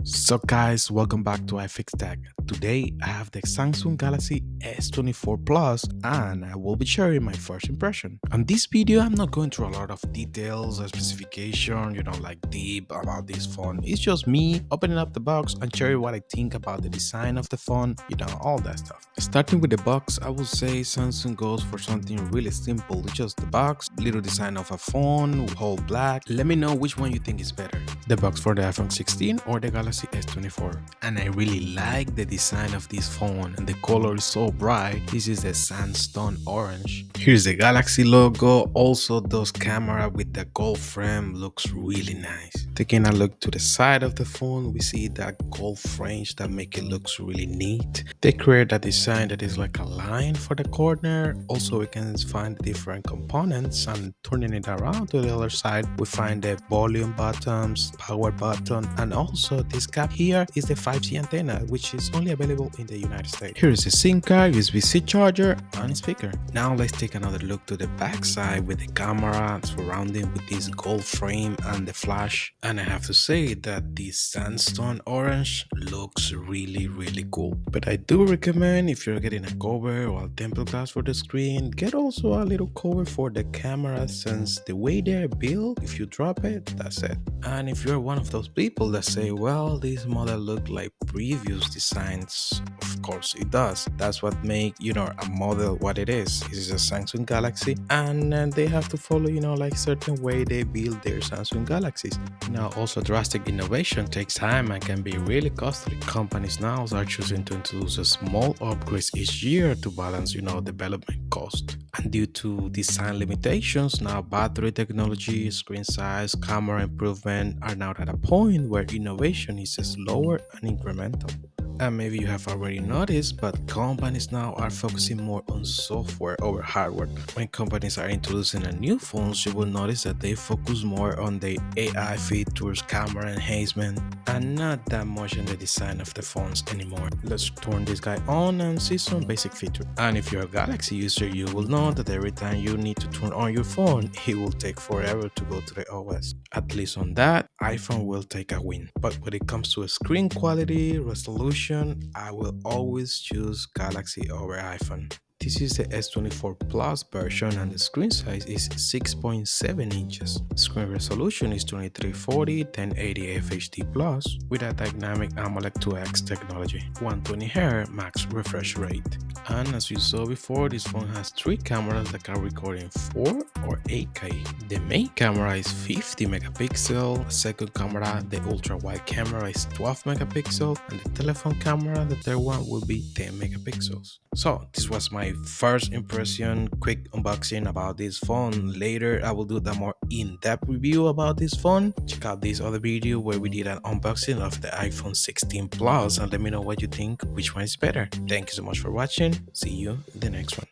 So guys, welcome back to iFixTech. Today I have the Samsung Galaxy S24 Plus and I will be sharing my first impression. On this video, I'm not going through a lot of details or specification, like deep about this phone. It's just me opening up the box and sharing what I think about the design of the phone, all that stuff. Starting with the box, I would say Samsung goes for something really simple. It's just the box, little design of a phone, whole black. Let me know which one you think is better, the box for the iPhone 16 or the Galaxy S24. And I really like the design of this phone and the color is so bright. This is the sandstone orange. Here's the Galaxy logo. Also, those camera with the gold frame looks really nice. Taking a look to the side of the phone, we see that gold frames that make it looks really neat. They create a design that is like a line for the corner. Also, we can find different components, and turning it around to the other side, we find the volume buttons, power button, and also this cap here is the 5G antenna, which is only available in the United States. Here is a SIM card, USB-C charger, and speaker. Now let's take another look to the back side with the camera surrounding with this gold frame and the flash. And I have to say that this sandstone orange looks really cool. But I do recommend, if you're getting a cover or a tempered glass for the screen, get also a little cover for the camera, since the way they're built, if you drop it, that's it. And if you're one of those people that say, well, this model look like previous designs, of course it does. That's what make a model what it is. This is a Samsung Galaxy, and they have to follow like certain way they build their Samsung Galaxies. Now also, drastic innovation takes time and can be really costly. Companies now are choosing to introduce a small upgrades each year to balance development cost. And due to design limitations, now battery technology, screen size, camera improvement are now at a point where innovation is slower and incremental. And maybe you have already noticed, but companies now are focusing more on software over hardware. When companies are introducing a new phones, you will notice that they focus more on the AI features, camera enhancement, and not that much on the design of the phones anymore. Let's turn this guy on and see some basic features. And if you're a Galaxy user, you will know that every time you need to turn on your phone, it will take forever to go to the OS. At least on that, iPhone will take a win. But when it comes to screen quality, resolution, I will always choose Galaxy over iPhone. This is the S24 Plus version and the screen size is 6.7 inches. Screen resolution is 2340 1080 FHD Plus with a dynamic AMOLED 2X technology, 120Hz max refresh rate. And as you saw before, this phone has 3 cameras that can record in 4 or 8K. The main camera is 50 megapixel, second camera, the ultra wide camera, is 12 megapixel, and the telephone camera, the third one, will be 10 megapixels. So this was my first impression, quick unboxing about this phone. Later I will do the more in-depth review about this phone. Check out this other video where we did an unboxing of the iPhone 16 Plus and let me know what you think, which one is better. Thank you so much for watching. See you in the next one.